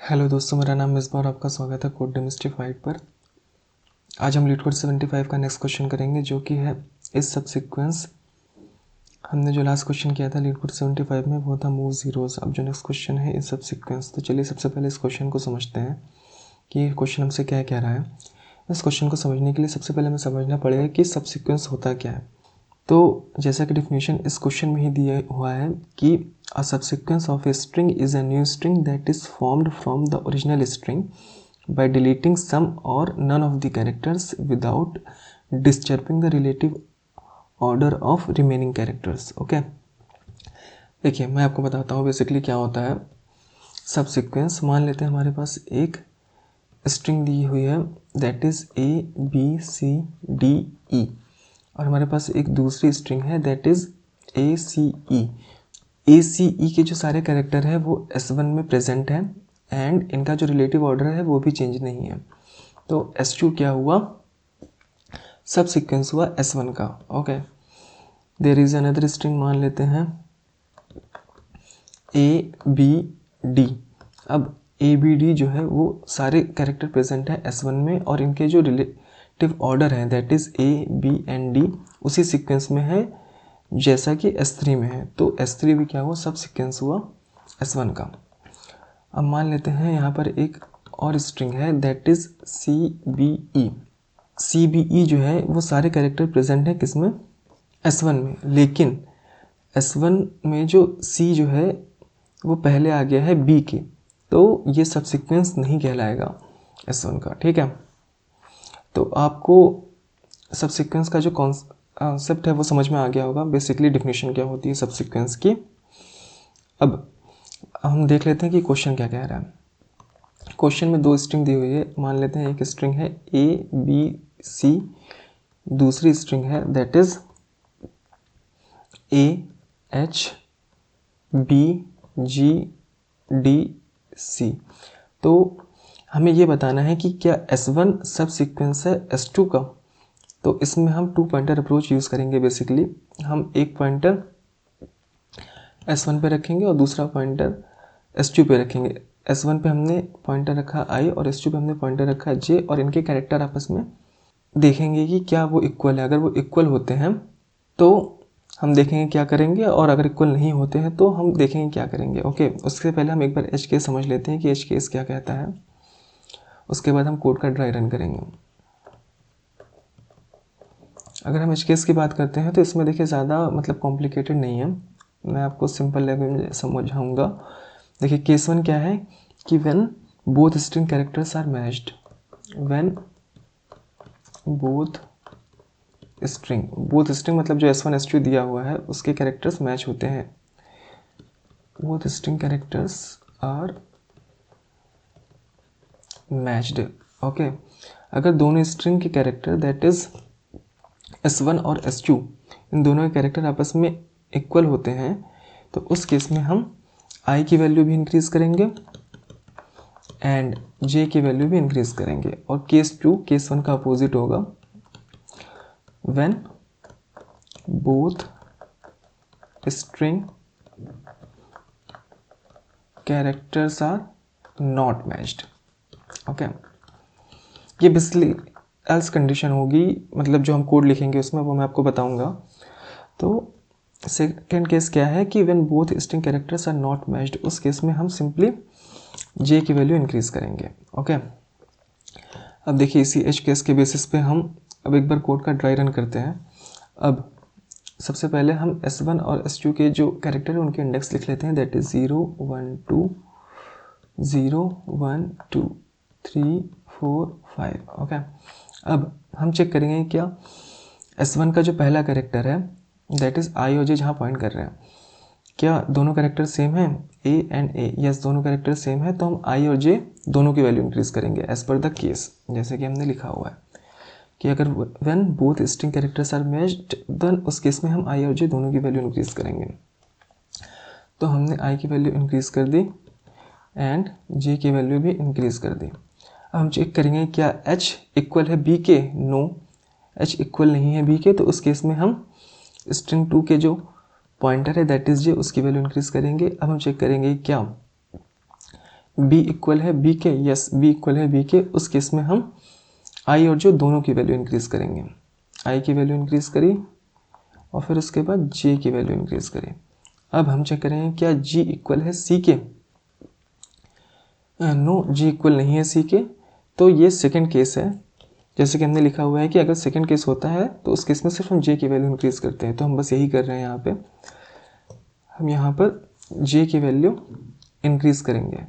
Hello दोस्तों, मेरा नाम मिसबा और आपका स्वागत है कोड डेमिस्टिफाइड पर। आज हम लीड कोड 75 का नेक्स्ट क्वेश्चन करेंगे, जो कि है इस सब सीक्वेंस। हमने जो लास्ट क्वेश्चन किया था लीड कोड 75 में वो था मूव जीरोस। अब जो नेक्स्ट क्वेश्चन है इस सब सीक्वेंस। तो चलिए सबसे पहले इस क्वेश्चन को समझते हैं कि ये क्वेश्चन हमसे क्या कह रहा है। इस क्वेश्चन को समझने के लिए सबसे पहले हमें समझना पड़ेगा कि सब सीक्वेंस होता क्या है। तो जैसा कि डिफिनेशन इस क्वेश्चन में ही दिया हुआ है कि a subsequence of a string is a new string that is formed from the original string by deleting some or none of the characters without disturbing the relative order of remaining characters. Okay, देखिए मैं आपको बताता हूँ basically क्या होता है सब sequence. मान लेते हैं हमारे पास एक स्ट्रिंग दी हुई है दैट इज़ ABCDE, और हमारे पास एक दूसरी स्ट्रिंग है दैट इज़ ACE। ACE के जो सारे कैरेक्टर है वो S1 में प्रेजेंट है एंड इनका जो रिलेटिव ऑर्डर है वो भी चेंज नहीं है। तो S2 क्या हुआ, सब सीक्वेंस हुआ S1 का। Okay, there is another string मान लेते हैं ABD। अब ABD जो है वो सारे कैरेक्टर प्रेजेंट है S1 में और इनके जो रिलेटिव ऑर्डर है that is A, B and D उसी सीक्वेंस में है जैसा कि S3 में है। तो S3 भी क्या हुआ, सब सीक्वेंस हुआ S1 का। अब मान लेते हैं यहाँ पर एक और स्ट्रिंग है दैट इज़ CBE। CBE जो है वो सारे कैरेक्टर प्रेजेंट है किसमें, S1 में, लेकिन S1 में जो C जो है वो पहले आ गया है B के, तो ये सब सीक्वेंस नहीं कहलाएगा S1 का। ठीक है, तो आपको सब सीक्वेंस का जो कॉन्सेप्ट है वो समझ में आ गया होगा, बेसिकली डिफिनेशन क्या होती है सब सीक्वेंस की। अब हम देख लेते हैं कि क्वेश्चन क्या कह रहा है। क्वेश्चन में दो स्ट्रिंग दी हुई है। मान लेते हैं एक स्ट्रिंग है ABC, दूसरी स्ट्रिंग है दैट इज AHBGDC। तो हमें ये बताना है कि क्या S1 सब सीक्वेंस है S2 का। तो इसमें हम 2 पॉइंटर अप्रोच यूज़ करेंगे। बेसिकली हम एक पॉइंटर S1 पे रखेंगे और दूसरा पॉइंटर S2 पे रखेंगे। S1 पे हमने पॉइंटर रखा I और S2 पे हमने पॉइंटर रखा J, और इनके कैरेक्टर आपस में देखेंगे कि क्या वो इक्वल है। अगर वो इक्वल होते हैं तो हम देखेंगे क्या करेंगे, और अगर इक्वल नहीं होते हैं तो हम देखेंगे क्या करेंगे। ओके, उससे पहले हम एक बार एच केस समझ लेते हैं कि एच केस क्या कहता है, उसके बाद हम कोड का ड्राई रन करेंगे। अगर हम एच केस की बात करते हैं तो इसमें देखिए ज़्यादा मतलब कॉम्प्लिकेटेड नहीं है, मैं आपको सिंपल लैंग्वेज में समझाऊंगा। देखिए केस 1 क्या है कि when both string characters are matched, when both string मतलब जो S1 S2 दिया हुआ है उसके कैरेक्टर्स मैच होते हैं। Both string characters are matched. Okay, अगर दोनों स्ट्रिंग के कैरेक्टर दैट इज S1 और S2 इन दोनों के कैरेक्टर आपस में इक्वल होते हैं तो उस केस में हम I की वैल्यू भी इंक्रीज करेंगे एंड J की वैल्यू भी इंक्रीज करेंगे। और केस 2 केस 1 का अपोजिट होगा, when both string characters are not matched. Okay, ये बेसिकली एल्स कंडीशन होगी, मतलब जो हम कोड लिखेंगे उसमें वो मैं आपको बताऊंगा। तो सेकेंड केस क्या है कि when both string characters are not matched, उस केस में हम सिंपली J की वैल्यू इंक्रीज करेंगे। ओके, अब देखिए इसी एच केस के बेसिस पे हम अब एक बार कोड का ड्राई रन करते हैं। अब सबसे पहले हम S1 और S2 के जो कैरेक्टर है उनके इंडेक्स लिख लेते हैं दैट इज 0 1 2 0 1 2 3 4 5। ओके, अब हम चेक करेंगे क्या S1 का जो पहला कैरेक्टर है दैट इज I और J जहाँ पॉइंट कर रहे हैं, क्या दोनों कैरेक्टर सेम है A एंड A। यस, दोनों कैरेक्टर सेम है, तो हम I और J दोनों की वैल्यू इंक्रीज करेंगे एज पर द केस, जैसे कि हमने लिखा हुआ है कि अगर when both string characters are matched then उस केस में हम I और J दोनों की वैल्यू इंक्रीज करेंगे। तो हमने I की वैल्यू इंक्रीज कर दी एंड J की वैल्यू भी इंक्रीज कर दी। अब हम चेक करेंगे क्या H इक्वल है B के। नो, H इक्वल नहीं है B के, तो उस केस में हम स्ट्रिंग 2 के जो पॉइंटर है दैट इज J उसकी वैल्यू इंक्रीज करेंगे। अब हम चेक करेंगे क्या बी इक्वल है बी के, यस बी इक्वल है बी के, उस केस में हम आई और जो दोनों की वैल्यू इंक्रीज़ करेंगे। आई की वैल्यू इंक्रीज़ करी और फिर उसके बाद जे की वैल्यू इंक्रीज़ करी। अब हम चेक करेंगे क्या जी इक्वल है सी के। नो, जी इक्वल नहीं है सी के, तो ये सेकंड केस है। जैसे कि हमने लिखा हुआ है कि अगर सेकंड केस होता है तो उस केस में सिर्फ हम जे की वैल्यू इंक्रीज़ करते हैं, तो हम बस यही कर रहे हैं। यहाँ पे हम यहाँ पर जे की वैल्यू इंक्रीज़ करेंगे।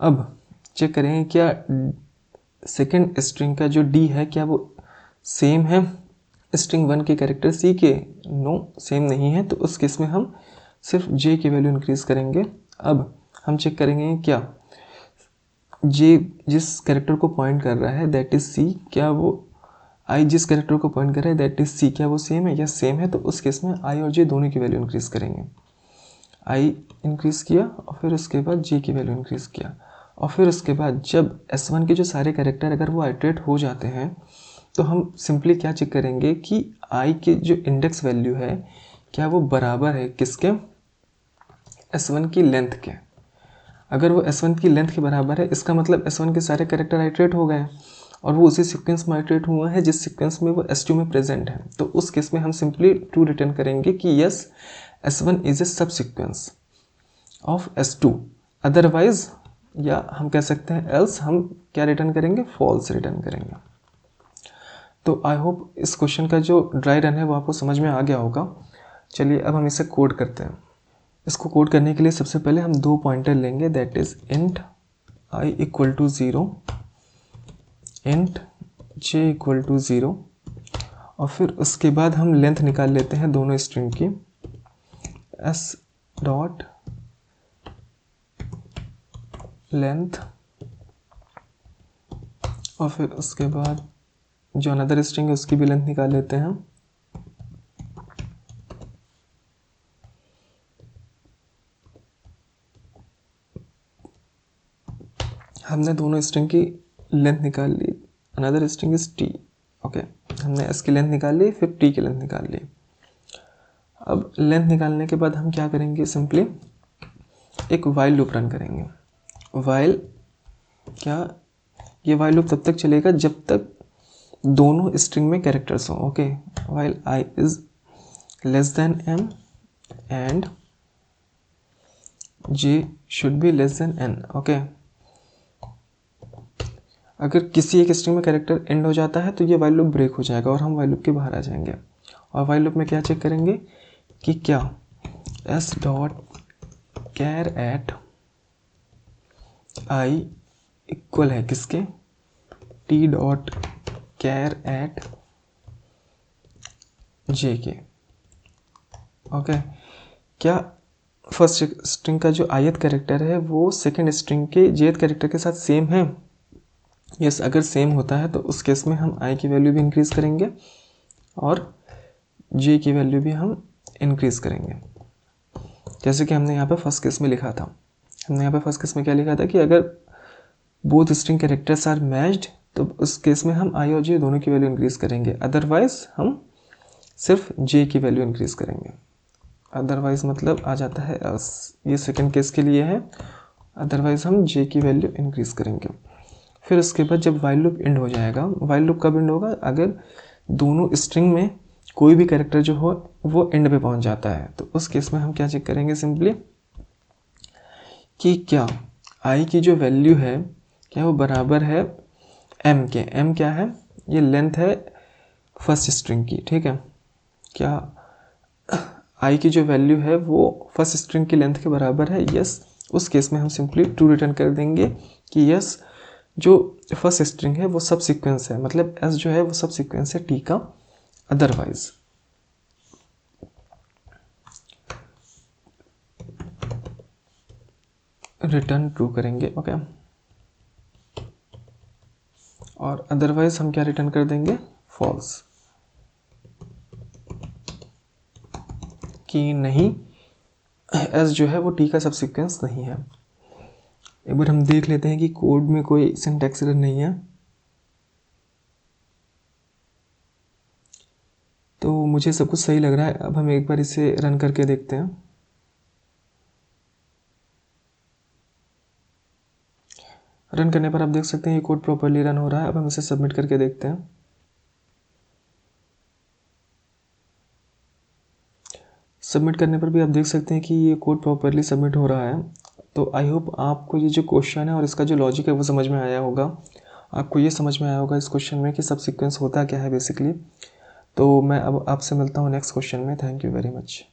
अब चेक करेंगे क्या सेकंड स्ट्रिंग का जो डी है क्या वो सेम है स्ट्रिंग 1 के कैरेक्टर सी के। नो, सेम नहीं है, तो उस केस में हम सिर्फ जे की वैल्यू इंक्रीज़ करेंगे। अब हम चेक करेंगे क्या जे जिस कैरेक्टर को पॉइंट कर रहा है दैट इज़ सी, क्या वो आई जिस कैरेक्टर को पॉइंट कर रहा है दैट इज़ सी, क्या वो सेम है? यस सेम है, तो उस केस में आई और जे दोनों की वैल्यू इंक्रीज़ करेंगे। आई इंक्रीज़ किया और फिर उसके बाद जे की वैल्यू इंक्रीज़ किया, और फिर उसके बाद जब S1 के जो सारे कैरेक्टर अगर वो आइटरेट हो जाते हैं तो हम सिंपली क्या चेक करेंगे कि आई के जो इंडेक्स वैल्यू है क्या वो बराबर है किसके, S1 की लेंथ के। अगर वो S1 की लेंथ के बराबर है इसका मतलब S1 के सारे कैरेक्टर आइटरेट हो गए और वो उसी सीक्वेंस में आइटरेट हुआ है जिस सीक्वेंस में वो S2 में प्रेजेंट है। तो उस केस में हम सिंपली ट्रू रिटर्न करेंगे कि यस S1 इज ए सब सीक्वेंस ऑफ S2, अदरवाइज या हम कह सकते हैं एल्स हम क्या रिटर्न करेंगे, फॉल्स रिटर्न करेंगे। तो आई होप इस क्वेश्चन का जो ड्राई रन है वो आपको समझ में आ गया होगा। चलिए अब हम इसे कोड करते हैं। इसको कोड करने के लिए सबसे पहले हम दो पॉइंटर लेंगे that is int I equal to 0, int J equal to 0, और फिर उसके बाद हम लेंथ निकाल लेते हैं दोनों स्ट्रिंग की, एस डॉट लेंथ, और फिर उसके बाद जो अनदर स्ट्रिंग है उसकी भी लेंथ निकाल लेते हैं। हमने दोनों स्ट्रिंग की लेंथ निकाल ली, another string is T. Okay, हमने एस की लेंथ निकाल ली, फिर टी की लेंथ निकाल ली। अब लेंथ निकालने के बाद हम क्या करेंगे, सिंपली एक वाइल लूप रन करेंगे। वाइल क्या, ये वाइल लूप तब तक चलेगा जब तक दोनों स्ट्रिंग में कैरेक्टर्स हों। Okay, while I is less than M and J should be less than N. Okay, अगर किसी एक स्ट्रिंग में कैरेक्टर एंड हो जाता है तो ये वाइल लूप ब्रेक हो जाएगा और हम वाइल लूप के बाहर आ जाएंगे। और वाइल लूप में क्या चेक करेंगे कि क्या S dot char at I equal है किसके, T dot char at J के। ओके, क्या फर्स्ट स्ट्रिंग का जो ith कैरेक्टर है वो सेकेंड स्ट्रिंग के jth कैरेक्टर के साथ सेम है? यस, अगर सेम होता है तो उस केस में हम i की वैल्यू भी इंक्रीज़ करेंगे और j की वैल्यू भी हम इंक्रीज़ करेंगे। जैसे कि हमने यहाँ पे फर्स्ट केस में लिखा था, हमने यहाँ पे फर्स्ट केस में क्या लिखा था कि अगर both string characters are matched तो उस केस में हम i और j दोनों की वैल्यू इंक्रीज़ करेंगे, अदरवाइज हम सिर्फ j की वैल्यू इंक्रीज़ करेंगे। अदरवाइज मतलब आ जाता है एल्स, ये सेकंड केस के लिए है, अदरवाइज हम j की वैल्यू इंक्रीज़ करेंगे। फिर उसके बाद जब वाइल लूप एंड हो जाएगा, वाइल लूप कब एंड होगा, अगर दोनों स्ट्रिंग में कोई भी कैरेक्टर जो हो वो एंड पे पहुंच जाता है। तो उस केस में हम क्या चेक करेंगे, सिंपली कि क्या i की जो वैल्यू है क्या वो बराबर है m के। m क्या है, ये लेंथ है फर्स्ट स्ट्रिंग की, ठीक है। क्या i की जो वैल्यू है वो फर्स्ट स्ट्रिंग की लेंथ के बराबर है? यस, उस केस में हम सिंपली ट्रू रिटर्न कर देंगे कि यस जो फर्स्ट स्ट्रिंग है वो सब सीक्वेंस है, मतलब s जो है वो सब सीक्वेंस है t का, अदरवाइज रिटर्न ट्रू करेंगे। ओके, और अदरवाइज हम क्या रिटर्न कर देंगे, फॉल्स, कि नहीं s जो है वो t का सब सीक्वेंस नहीं है। एक बार हम देख लेते हैं कि कोड में कोई सिंटैक्स एरर नहीं है। तो मुझे सब कुछ सही लग रहा है। अब हम एक बार इसे रन करके देखते हैं। रन करने पर आप देख सकते हैं ये कोड प्रॉपर्ली रन हो रहा है। अब हम इसे सबमिट करके देखते हैं। सबमिट करने पर भी आप देख सकते हैं कि ये कोड प्रॉपर्ली सबमिट हो रहा है। तो आई होप आपको ये जो क्वेश्चन है और इसका जो लॉजिक है वो समझ में आया होगा। आपको ये समझ में आया होगा इस क्वेश्चन में कि सब सीक्वेंस होता क्या है बेसिकली। तो मैं अब आपसे मिलता हूँ नेक्स्ट क्वेश्चन में। Thank you very much.